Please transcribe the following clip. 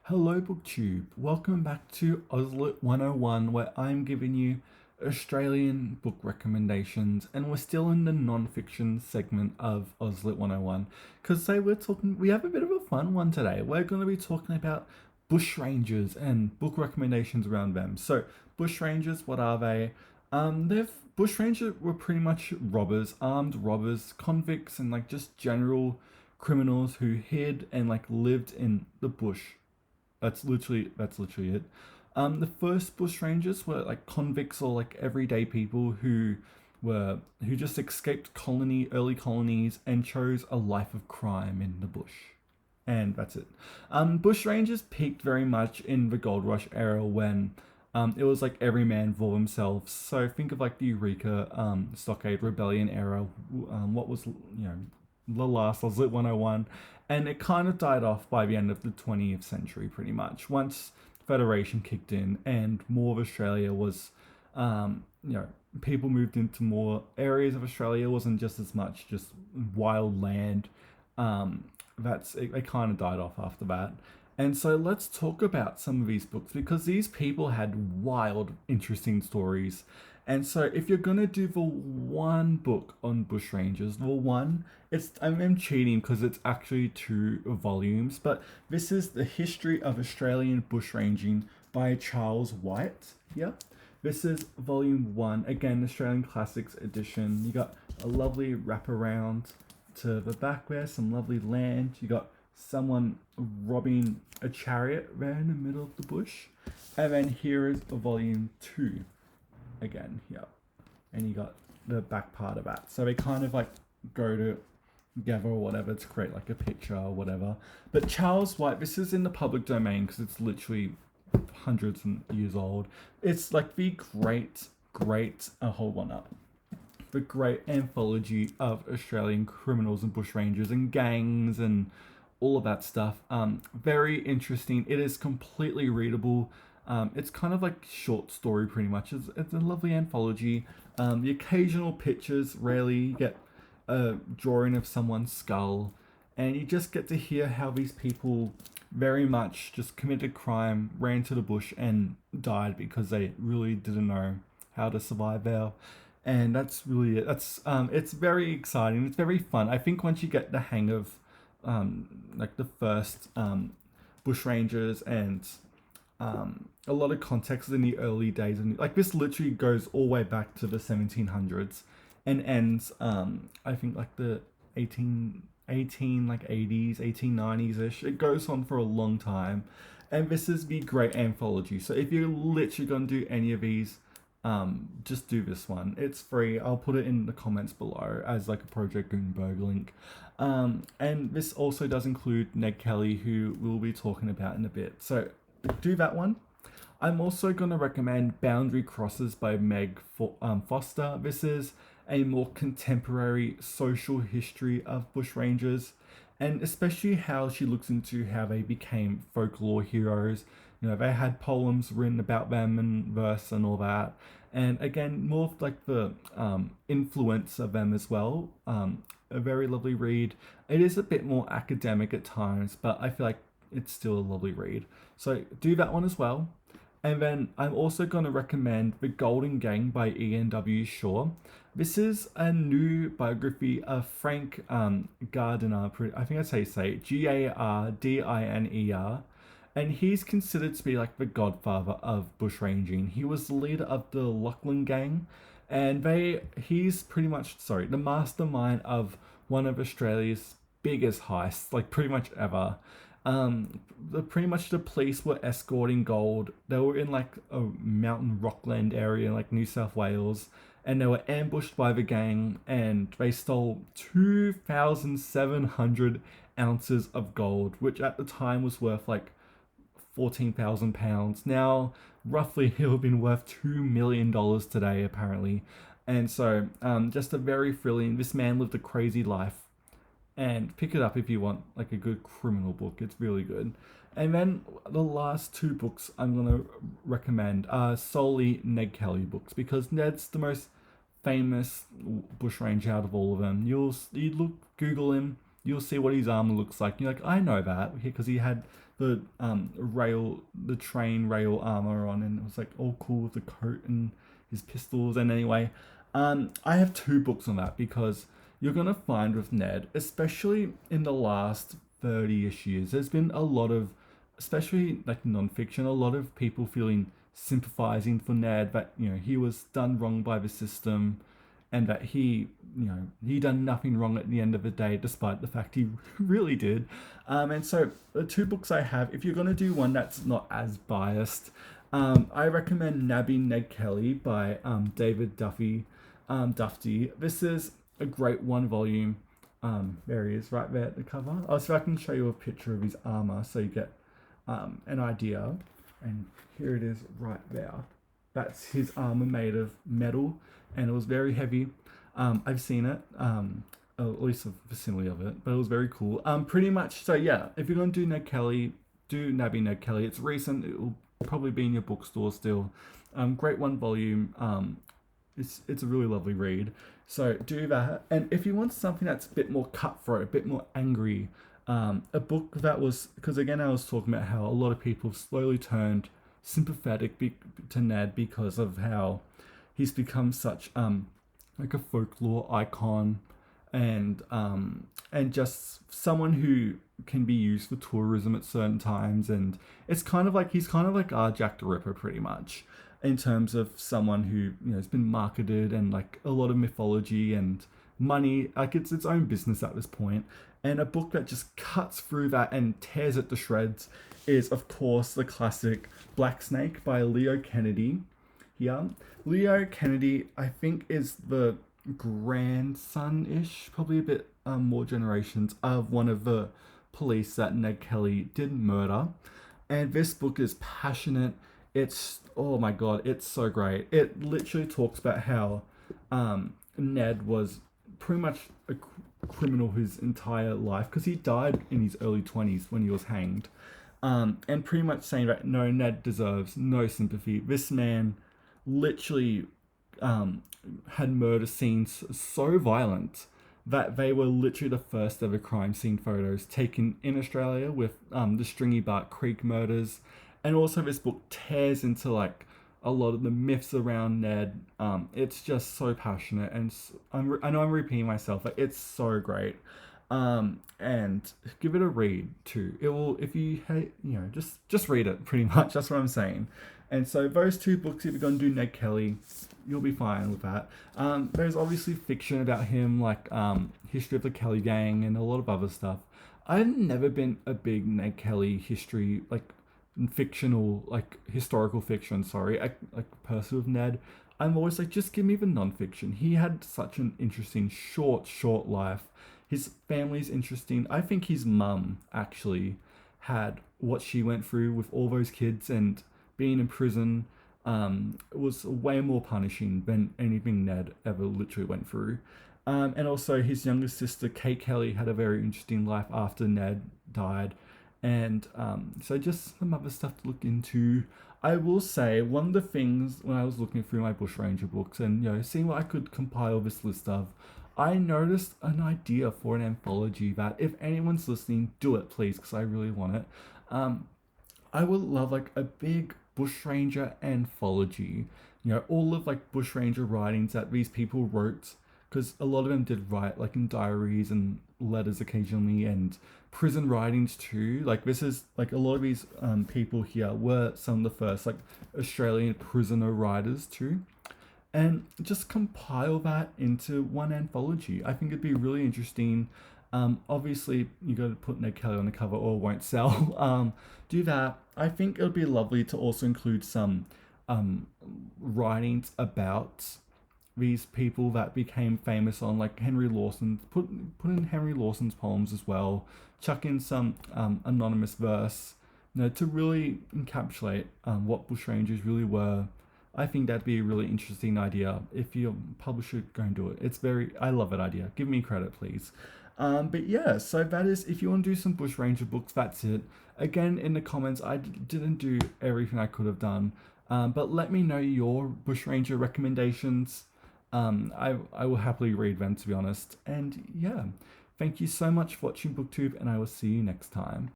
Hello BookTube, welcome back to AusLit 101 where I'm giving you Australian book recommendations and we're still in the non-fiction segment of AusLit 101 because today we have a bit of a fun one today. We're going to be talking about Bushrangers and book recommendations around them. So Bushrangers, what are they? Bushrangers were pretty much robbers, armed robbers, convicts and like just general criminals who hid and like lived in the bush. That's literally it. The first bushrangers were like convicts or like everyday people who just escaped early colonies and chose a life of crime in the bush. And that's it. Bushrangers peaked very much in the gold rush era when it was like every man for themselves. So think of like the Eureka Stockade Rebellion era. What was the last was Lit 101, and it kind of died off by the end of the 20th century, pretty much. Once Federation kicked in and more of Australia was, you know, people moved into more areas of Australia. It wasn't just as much just wild land. It kind of died off after that. And so let's talk about some of these books because these people had wild, interesting stories. And so if you're gonna do the one book on bushrangers, I'm cheating because it's actually two volumes, but this is the history of Australian bushranging by Charles White. Yeah. This is volume one, again, Australian Classics edition. You got a lovely wraparound to the back there, some lovely land. You got someone robbing a chariot there in the middle of the bush. And then here is volume two again here. And you got the back part of that. So they kind of like go together or whatever to create like a picture or whatever. But Charles White, this is in the public domain because it's literally hundreds of years old. It's like the hold one up. The great anthology of Australian criminals and bushrangers and gangs and all of that stuff. Very interesting. It is completely readable. It's kind of like short story pretty much. It's a lovely anthology. The occasional pictures, rarely you get a drawing of someone's skull, and you just get to hear how these people very much just committed crime, ran to the bush and died because they really didn't know how to survive there. And that's really it. It's very exciting. It's very fun. I think once you get the hang of like the first bushrangers and a lot of context in the early days, and like this literally goes all the way back to the 1700s and ends I think like the 18 like 80s 1890s ish. It goes on for a long time, and this is the great anthology. So if you're literally gonna do any of these, just do this one. It's free. I'll put it in the comments below as like a Project Gutenberg link. And this also does include Ned Kelly, who we'll be talking about in a bit. So do that one. I'm also going to recommend Boundary Crosses by Meg Foster. This is a more contemporary social history of bushrangers, and especially how she looks into how they became folklore heroes. You know, they had poems written about them and verse and all that. And again, more of like the influence of them as well. A very lovely read. It is a bit more academic at times, but I feel like it's still a lovely read. So do that one as well. And then I'm also going to recommend The Golden Gang by Ian W. Shaw. This is a new biography of Frank Gardiner. I think that's how you say it, Gardiner. And he's considered to be like the godfather of bushranging. He was the leader of the Lachlan Gang, and he's pretty much the mastermind of one of Australia's biggest heists, like pretty much ever. The police were escorting gold. They were in like a mountain rockland area, like New South Wales, and they were ambushed by the gang, and they stole 2,700 ounces of gold, which at the time was worth like £14,000. Now, roughly, it would have been worth $2 million today, apparently. And so, just a very thrilling. This man lived a crazy life, and pick it up if you want like a good criminal book. It's really good. And then the last two books I'm going to recommend are solely Ned Kelly books because Ned's the most famous bushranger out of all of them. Google him, you'll see what his armor looks like. You're like, I know that because he had the train rail armor on, and it was like all cool with the coat and his pistols. And anyway, I have two books on that because you're gonna find with Ned, especially in the last 30-ish years, there's been a lot of, especially like non-fiction, a lot of people feeling sympathizing for Ned, that he was done wrong by the system, and that he done nothing wrong at the end of the day, despite the fact he really did. And so the two books I have, if you're gonna do one that's not as biased, I recommend Nabbing Ned Kelly by David Duffy. Duffy. This is a great one volume. There he is, right there at the cover. Oh, so I can show you a picture of his armor so you get an idea. And here it is right there. That's his armor made of metal, and it was very heavy. I've seen it, at least a facsimile of it, but it was very cool. Pretty much, so yeah, if you're going to do Ned Kelly, do Nabbing Ned Kelly. It's recent, it will probably be in your bookstore still. Great one volume. It's a really lovely read. So do that. And if you want something that's a bit more cutthroat, a bit more angry, a book that was, because again I was talking about how a lot of people slowly turned sympathetic to Ned because of how he's become such like a folklore icon, and just someone who can be used for tourism at certain times. And it's kind of like he's kind of like Jack the Ripper pretty much, in terms of someone who has been marketed, and like a lot of mythology and money, like it's its own business at this point. And a book that just cuts through that and tears it to shreds is, of course, the classic Black Snake by Leo Kennedy. Here, Leo Kennedy, I think, is the grandson-ish, probably a bit more generations, of one of the police that Ned Kelly did murder. And this book is passionate. It's, oh my god, it's so great. It literally talks about how Ned was pretty much a criminal his entire life, because he died in his early 20s when he was hanged. And pretty much saying that no, Ned deserves no sympathy. This man literally had murder scenes so violent that they were literally the first ever crime scene photos taken in Australia, with the Stringy Bark Creek murders. And also this book tears into like a lot of the myths around Ned. It's just so passionate, and I know I'm repeating myself, but it's so great. And give it a read too. It will, if you hate, just read it pretty much. That's what I'm saying. And so those two books, if you're going to do Ned Kelly, you'll be fine with that. There's obviously fiction about him, like History of the Kelly Gang and a lot of other stuff. I've never been a big Ned Kelly history, like fictional, like historical fiction, sorry, like person with Ned. I'm always like, just give me the non-fiction. He had such an interesting short life. His family's interesting. I think his mum actually had what she went through with all those kids, and being in prison was way more punishing than anything Ned ever literally went through. And also his younger sister, Kate Kelly, had a very interesting life after Ned died. And so just some other stuff to look into. I will say, one of the things when I was looking through my Bushranger books and seeing what I could compile this list of, I noticed an idea for an anthology that, if anyone's listening, do it please, because I really want it. I would love like a big Bushranger anthology. All of like Bushranger writings that these people wrote, because a lot of them did write like in diaries and letters occasionally, and prison writings too. Like this is like a lot of these people here were some of the first like Australian prisoner writers too. And just compile that into one anthology. I think it'd be really interesting. Obviously, you got to put Ned Kelly on the cover or it won't sell. Do that. I think it would be lovely to also include some writings about these people that became famous on, like Henry Lawson. Put in Henry Lawson's poems as well. Chuck in some anonymous verse, to really encapsulate what Bushrangers really were. I think that'd be a really interesting idea if your publisher go and do it. I love that idea. Give me credit, please. But yeah, so that is, if you want to do some Bushranger books, that's it. Again, in the comments, I didn't do everything I could have done, but let me know your Bushranger recommendations. I will happily read them, to be honest. And yeah, thank you so much for watching BookTube, and I will see you next time.